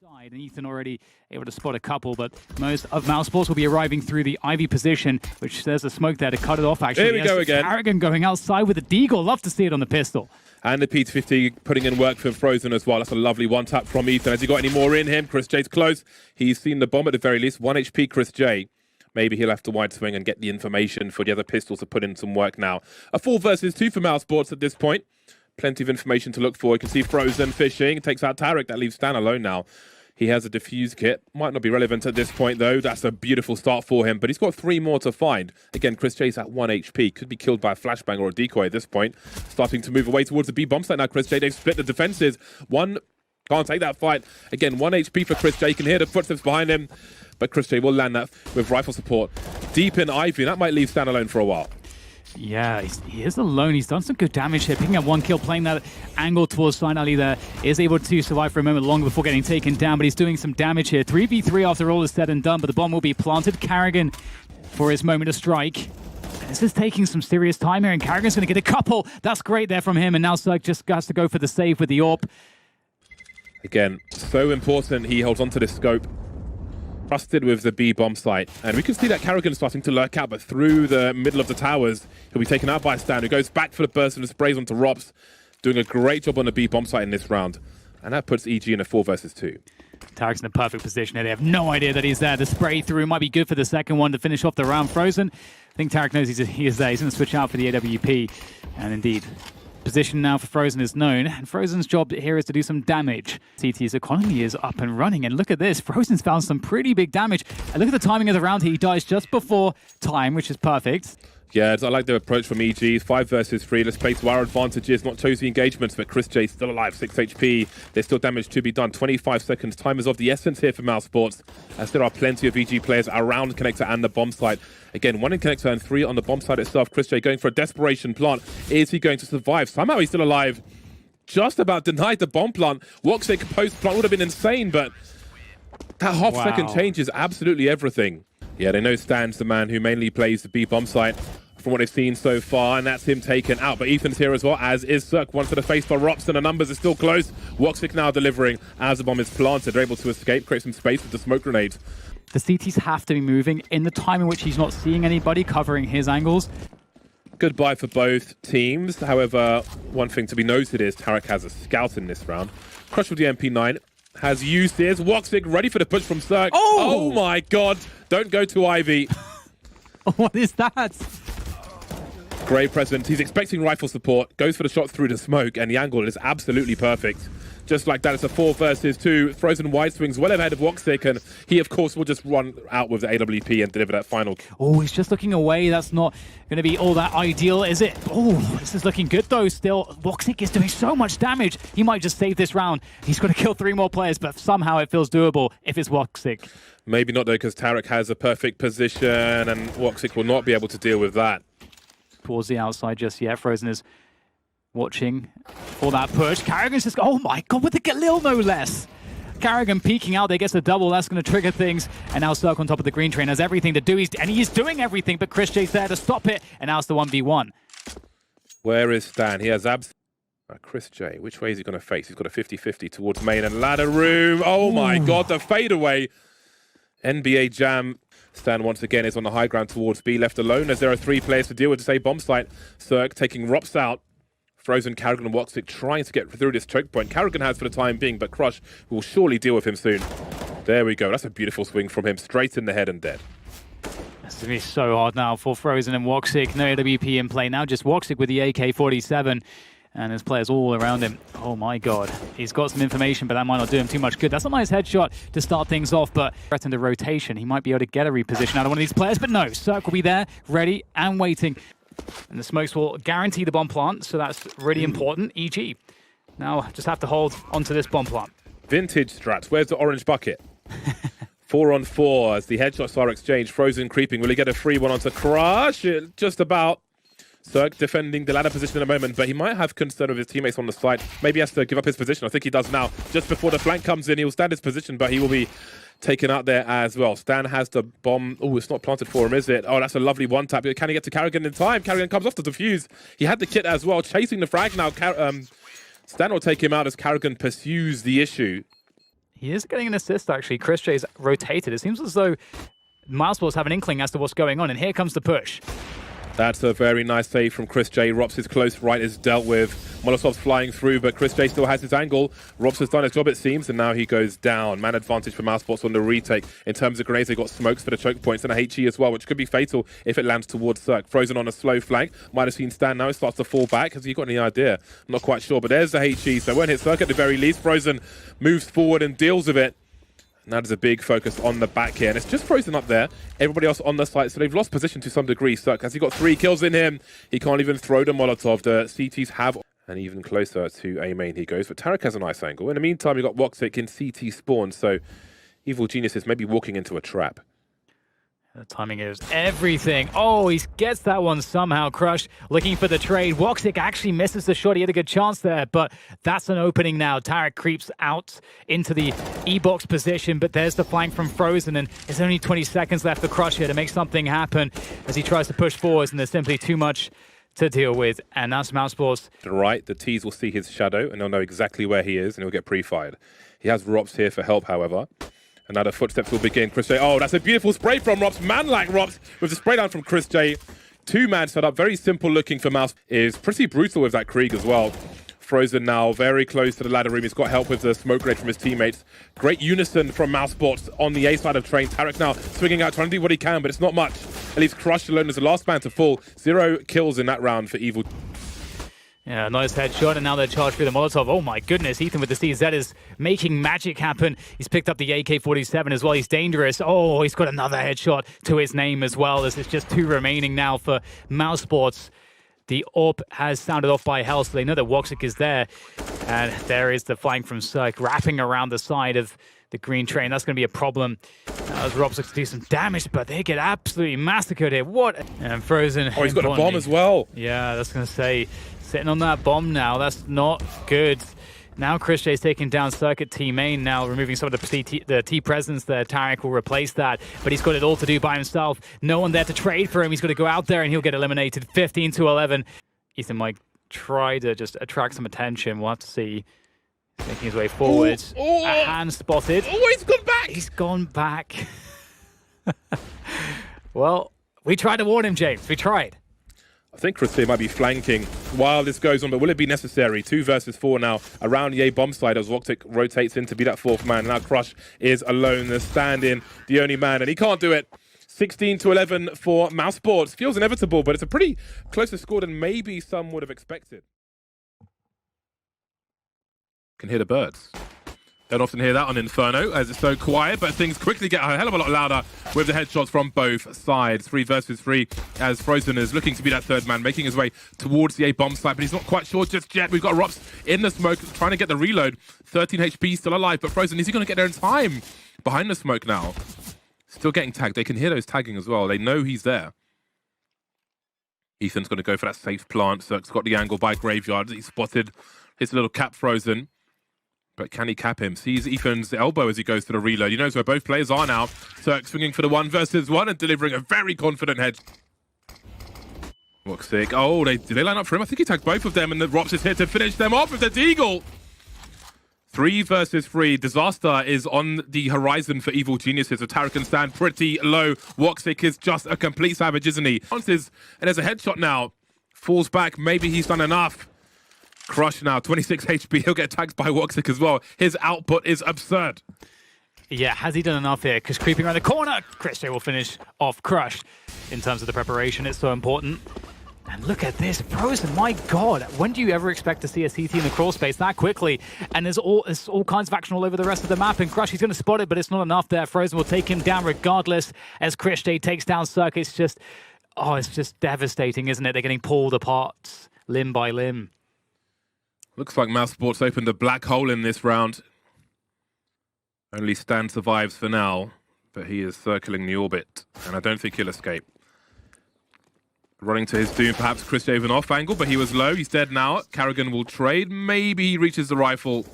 And Ethan already able to spot a couple, but most of Mousesports will be arriving through the Ivy position, which there's a smoke there to cut it off, actually. Here we go again. Karrigan going outside with a deagle. Love to see it on the pistol. And the P250 putting in work for Frozen as well. That's a lovely one-tap from Ethan. Has he got any more in him? Chris J's close. He's seen the bomb at the very least. 1 HP, Chris J. Maybe he'll have to wide swing and get the information for the other pistols to put in some work now. A 4 versus 2 for Mousesports at this point. Plenty of information to look for. You can see Frozen fishing. Takes out Tarek. That leaves Stan alone now. He has a defuse kit. Might not be relevant at this point, though. That's a beautiful start for him. But he's got 3 more to find. Again, Chris J's at 1 HP. Could be killed by a flashbang or a decoy at this point. Starting to move away towards the B bomb site now, Chris J. They've split the defenses. One can't take that fight. Again, 1 HP for Chris J. You can hear the footsteps behind him. But Chris J will land that with rifle support. Deep in Ivy. That might leave Stan alone for a while. Yeah, he is alone. He's done some good damage here, picking up 1 kill, playing that angle towards Sign Ali there. Is able to survive for a moment longer before getting taken down, but he's doing some damage here. 3v3 after all is said and done, but the bomb will be planted. Karrigan for his moment of strike. This is taking some serious time here, and Karrigan's going to get a couple. That's great there from him, and now Cirque just has to go for the save with the AWP. Again, so important he holds onto this scope. Trusted with the B bomb site, and we can see that Karrigan starting to lurk out, but through the middle of the towers, he'll be taken out by Stan, who goes back for the burst and sprays onto Rops, doing a great job on the B bomb site in this round, and that puts EG in a 4 versus 2. Tarek's in a perfect position here. They have no idea that he's there. The spray through might be good for the second one to finish off the round. Frozen, I think Tarek knows he is there. He's going to switch out for the AWP, and indeed, position now for Frozen is known, and Frozen's job here is to do some damage. CT's economy is up and running, and look at this. Frozen's found some pretty big damage. And look at the timing of the round. He dies just before time, which is perfect. Yeah, I like the approach from EG. 5 versus 3. Let's play to our advantages, not choose the engagements, but Chris J still alive, 6 HP. There's still damage to be done. 25 seconds. Time is of the essence here for Mousesports, as there are plenty of EG players around connector and the bomb site. Again, 1 in connector and 3 on the bomb site itself. Chris J going for a desperation plant. Is he going to survive? Somehow he's still alive. Just about denied the bomb plant. Woxic post plant would have been insane, but that half-second change is absolutely everything. Yeah, they know Stan's the man who mainly plays the B bomb site from what they've seen so far, and that's him taken out. But Ethan's here as well, as is Cirque. 1 to the face for Rops, and the numbers are still close. Woxic now delivering as the bomb is planted. They're able to escape, create some space with the smoke grenades. The CTs have to be moving in the time in which he's not seeing anybody covering his angles. Goodbye for both teams. However, one thing to be noted is Tarek has a scout in this round. Crush with the MP9 has used his. Woxic ready for the push from Cirque. Oh my god! Don't go to Ivy. What is that? Great presence. He's expecting rifle support, goes for the shot through the smoke, and the angle is absolutely perfect. Just like that, it's a 4 versus 2. Frozen wide swings well ahead of Woxic, and he, of course, will just run out with the AWP and deliver that final. Oh, he's just looking away. That's not going to be all that ideal, is it? Oh, this is looking good, though, still. Woxic is doing so much damage. He might just save this round. He's got to kill 3 more players, but somehow it feels doable if it's Woxic. Maybe not, though, because Tarek has a perfect position, and Woxic will not be able to deal with that. Towards the outside just yet. Frozen is watching for that push. Karrigan's just, oh my god, with the Galil no less. Karrigan peeking out, they get the double, that's going to trigger things. And now Cirque on top of the green train has everything to do, and he is doing everything, but Chris J's there to stop it, and now it's the 1v1. Where is Stan? He has Chris J, which way is he going to face? He's got a 50-50 towards main and ladder room. Oh my god, the fadeaway. NBA Jam. Stan once again is on the high ground towards B, left alone as there are 3 players to deal with to say bomb site. Cirque taking Rops out. Frozen, Karrigan and Woxic trying to get through this choke point. Karrigan has for the time being, but Crush will surely deal with him soon. There we go. That's a beautiful swing from him. Straight in the head and dead. This is going to be so hard now for Frozen and Woxic. No AWP in play now, just Woxic with the AK-47. And there's players all around him. Oh my god. He's got some information, but that might not do him too much good. That's a nice headshot to start things off, but threatened a rotation. He might be able to get a reposition out of one of these players, but no. Cirque will be there, ready and waiting. And the smokes will guarantee the bomb plant, so that's really important. EG. Now, just have to hold onto this bomb plant. Vintage strats. Where's the orange bucket? 4 on 4 as the headshots are exchanged. Frozen creeping. Will he get a free one onto Crush? Just about. Cirque defending the ladder position in a moment, but he might have concern of his teammates on the side. Maybe he has to give up his position. I think he does now. Just before the flank comes in, he'll stand his position, but he will be taken out there as well. Stan has the bomb. Oh, it's not planted for him, is it? Oh, that's a lovely one tap. Can he get to Karrigan in time? Karrigan comes off the defuse. He had the kit as well, chasing the frag now. Stan will take him out as Karrigan pursues the issue. He is getting an assist, actually. Chris J's rotated. It seems as though Mousesports have an inkling as to what's going on, and here comes the push. That's a very nice save from Chris J. Rops is close, right is dealt with. Molotov's flying through, but Chris J still has his angle. Rops has done his job, it seems, and now he goes down. Man advantage for Mousesports on the retake. In terms of grenades, they got smokes for the choke points and a HE as well, which could be fatal if it lands towards Cirque. Frozen on a slow flank. Might have seen Stan now. It starts to fall back. Has he got any idea? I'm not quite sure, but there's the HE, so it won't hit Cirque at the very least. Frozen moves forward and deals with it. Now there's a big focus on the back here, and it's just Frozen up there. Everybody else on the site, so they've lost position to some degree. Cirque, has he got 3 kills in him? He can't even throw the Molotov. The CTs have, and even closer to A main he goes. But Tarek has a nice angle. In the meantime, you've got Woxic in CT spawn, so Evil Geniuses may be walking into a trap. The timing is everything. Oh, he gets that one somehow. Crush looking for the trade. Woxic actually misses the shot. He had a good chance there, but that's an opening now. Tarek creeps out into the E-box position, but there's the flank from Frozen, and there's only 20 seconds left for Crush here to make something happen as he tries to push forwards, and there's simply too much to deal with, and that's Mousesports. Right, the T's will see his shadow, and they'll know exactly where he is, and he'll get pre-fired. He has Rops here for help, however. And now the footsteps will begin. Chris J. Oh, that's a beautiful spray from Rops. Man like Rops with the spray down from Chris J. 2-man setup. Very simple looking for Mouse. Is pretty brutal with that Krieg as well. Frozen now, very close to the ladder room. He's got help with the smoke grenade from his teammates. Great unison from Mousesports on the A side of train. Tarek now swinging out, trying to do what he can, but it's not much. At least Crush alone is the last man to fall. 0 kills in that round for Evil. Yeah, nice headshot, and now they're charged through the Molotov. Oh my goodness, Ethan with the CZ is making magic happen. He's picked up the AK-47 as well. He's dangerous. Oh, he's got another headshot to his name as well, as it's just 2 remaining now for Mousesports. The AWP has sounded off by Hell, so they know that Woxic is there. And there is the flank from Cirque wrapping around the side of the green train. That's going to be a problem. As Robs looks to do some damage, but they get absolutely massacred here. What? And Frozen. Oh, he's got a bomb as well. Yeah, that's going to say, sitting on that bomb now. That's not good. Now Chris J's taking down Circuit T main, now removing some of the T presence there. Tarek will replace that, but he's got it all to do by himself. No one there to trade for him. He's got to go out there and he'll get eliminated. 15-11. Ethan might try to just attract some attention. We'll have to see. He's making his way forward. A hand spotted. Oh, he's gone back! He's gone back. Well, we tried to warn him, James. We tried. I think Chris J might be flanking while this goes on, but will it be necessary? 2 versus 4 now around the A bomb side as Woxic rotates in to be that 4th man. Now Crush is alone, the stand-in, the only man, and he can't do it. 16-11 for Mousesports. Feels inevitable, but it's a pretty closer score than maybe some would have expected. Can hear the birds. Don't often hear that on Inferno as it's so quiet, but things quickly get a hell of a lot louder with the headshots from both sides. 3 versus 3 as Frozen is looking to be that 3rd man, making his way towards the A bomb site, but he's not quite sure just yet. We've got Rops in the smoke trying to get the reload. 13 HP still alive, but Frozen, is he going to get there in time? Behind the smoke now. Still getting tagged. They can hear those tagging as well. They know he's there. Ethan's going to go for that safe plant. Cirque's got the angle by Graveyard. He's spotted his little cap Frozen. But can he cap him? Sees Ethan's elbow as he goes to the reload. He knows where both players are now. Cirque swinging for the 1 versus 1 and delivering a very confident head. Woxic. Oh, did they line up for him? I think he tagged both of them, and the Rops is here to finish them off with the Deagle. 3 versus 3. Disaster is on the horizon for Evil Geniuses. So Tarek can stand pretty low. Woxic is just a complete savage, isn't he? And there's a headshot now. Falls back. Maybe he's done enough. Crush now, 26 HP. He'll get tagged by Woxic as well. His output is absurd. Yeah, has he done enough here? Because creeping around the corner, Chris J will finish off Crush. In terms of the preparation, it's so important. And look at this, Frozen, my God. When do you ever expect to see a CT in the crawl space that quickly? And there's all kinds of action all over the rest of the map. And Crush, he's going to spot it, but it's not enough there. Frozen will take him down regardless as Chris J takes down Cirque. It's just devastating, isn't it? They're getting pulled apart limb by limb. Looks like Mousesports opened a black hole in this round. Only Stan survives for now, but he is circling the orbit, and I don't think he'll escape. Running to his doom, perhaps Chris J off angle, but he was low. He's dead now. Carrigan will trade. Maybe he reaches the rifle.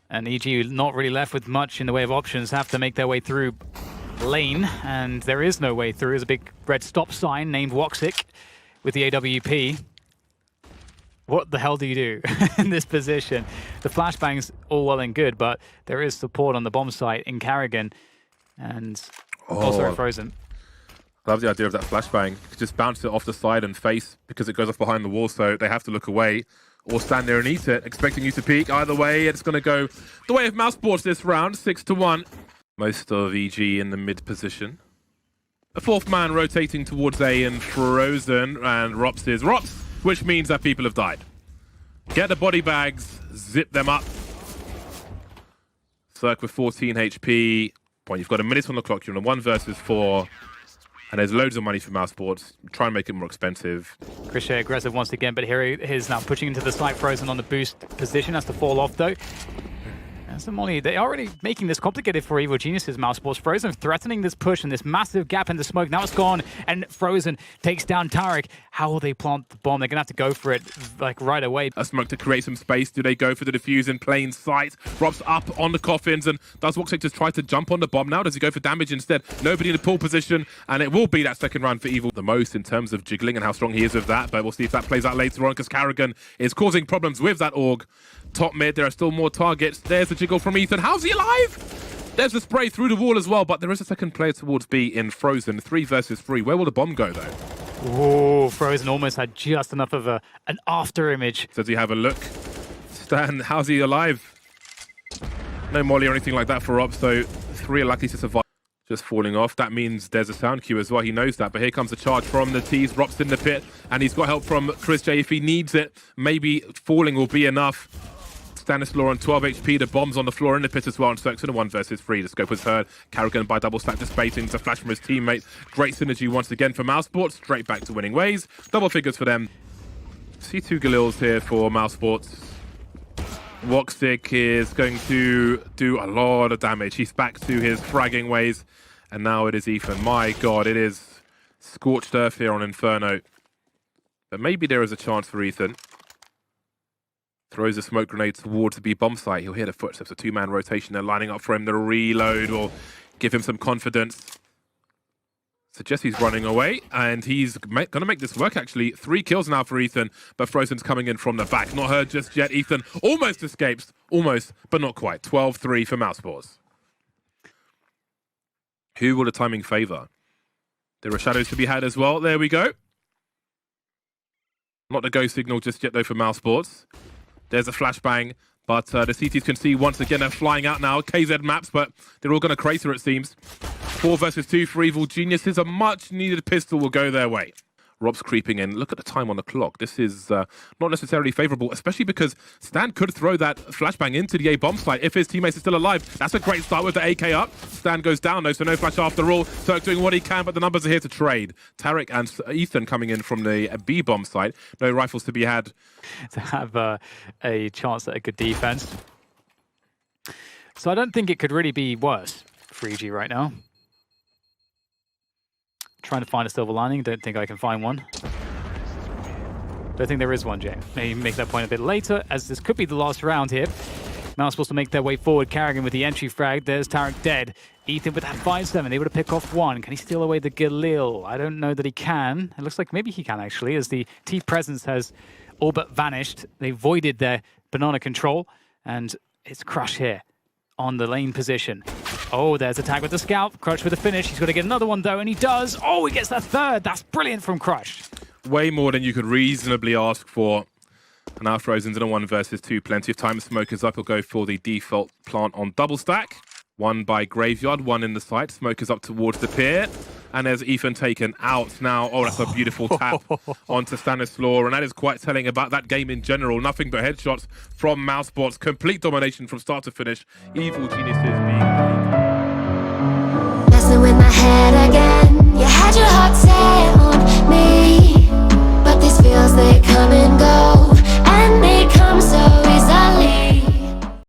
And EG not really left with much in the way of options. Have to make their way through lane, and there is no way through. There's a big red stop sign named Woxic with the AWP. What the hell do you do in this position? The flashbang's all well and good, but there is support on the bomb site in Carrigan. And also Frozen. Love the idea of that flashbang. You could just bounce it off the side and face because it goes off behind the wall, so they have to look away or stand there and eat it, expecting you to peek. Either way, it's going to go the way of Mousesports this round, 6-1. Most of EG in the mid position. The fourth man rotating towards A and Frozen, and Rops is Rops, which means that people have died. Get the body bags, zip them up. Cirque with 14 HP. Point, you've got a minute on the clock, you're on a 1 versus 4. And there's loads of money for Mousesports. Try and make it more expensive. Crochet aggressive once again, but here he is now pushing into the site. Frozen on the boost position. Has to fall off though. And some money. They are already making this complicated for Evil Geniuses. Mousesports. Frozen threatening this push and this massive gap in the smoke. Now it's gone, and Frozen takes down Tarek. How will they plant the bomb? They're gonna have to go for it like right away. A smoke to create some space. Do they go for the defuse in plain sight? Rob's up on the coffins, and does Woxic just try to jump on the bomb now? Does he go for damage instead? Nobody in the pull position, and it will be that second round for Evil the most in terms of jiggling and how strong he is with that, but we'll see if that plays out later on, because Carrigan is causing problems with that AUG. Top mid, there are still more targets. There's the jiggle from Ethan. How's he alive? There's the spray through the wall as well, but there is a second player towards B in Frozen. 3 versus 3. Where will the bomb go, though? Oh, Frozen almost had just enough of an after image. Does he have a look? Stan, how's he alive? No molly or anything like that for Rob, so 3 are likely to survive. Just falling off. That means there's a sound cue as well. He knows that, but here comes a charge from the T's. Rob's in the pit, and he's got help from Chris J if he needs it. Maybe falling will be enough. Stanislaw on 12 HP, the bomb's on the floor in the pit as well, and Cirque's in a 1 versus 3. The scope was heard. Carrigan by double stack dissipating. It's a flash from his teammate. Great synergy once again for Mousesports. Straight back to winning ways. Double figures for them. C2 Galils here for Mousesports. Woxic is going to do a lot of damage. He's back to his fragging ways, and now it is Ethan. My God, it is scorched earth here on Inferno. But maybe there is a chance for Ethan. Throws a smoke grenade towards the B bomb site. He'll hear the footsteps. A 2-man rotation. They're lining up for him. The reload will give him some confidence. So Jesse's running away, and he's going to make this work, actually. 3 kills now for Ethan, but Frozen's coming in from the back. Not heard just yet. Ethan almost escapes. Almost, but not quite. 12-3 for Mousesports. Who will the timing favour? There are shadows to be had as well. There we go. Not the go signal just yet, though, for Mousesports. There's a flashbang, but the CTs can see once again they're flying out now. KZ maps, but they're all going to crater, it seems. 4 versus 2 for Evil Geniuses. A much-needed pistol will go their way. Rob's creeping in. Look at the time on the clock. This is not necessarily favourable, especially because Stan could throw that flashbang into the A bomb site if his teammates are still alive. That's a great start with the AK up. Stan goes down though, so no flash after all. Turk doing what he can, but the numbers are here to trade. Tarek and Ethan coming in from the B bomb site. No rifles to be had. To have a chance at a good defense. So I don't think it could really be worse for EG right now. Trying to find a silver lining. Don't think I can find one. Don't think there is one, Jay. Maybe make that point a bit later, as this could be the last round here. Now supposed to make their way forward. Carrigan with the entry frag. There's Tarek dead. Ethan with that 5-7, able to pick off 1. Can he steal away the Galil? I don't know that he can. It looks like maybe he can, actually, as the T presence has all but vanished. They voided their banana control, and it's Crush here on the lane position. Oh, there's a tag with the scout. Crush with a finish. He's got to get another one, though, and he does. Oh, he gets that 3rd. That's brilliant from Crush. Way more than you could reasonably ask for. And now Frozen's in a 1 versus 2. Plenty of time. Smokers up. He'll go for the default plant on double stack. 1 by Graveyard, 1 in the site. Smokers up towards the pier. And there's Ethan taken out now. Oh, that's a beautiful tap onto Stanislaw. And that is quite telling about that game in general. Nothing but headshots from Mousesports. Complete domination from start to finish. Evil Geniuses being... Messing with my head again. You had your heart set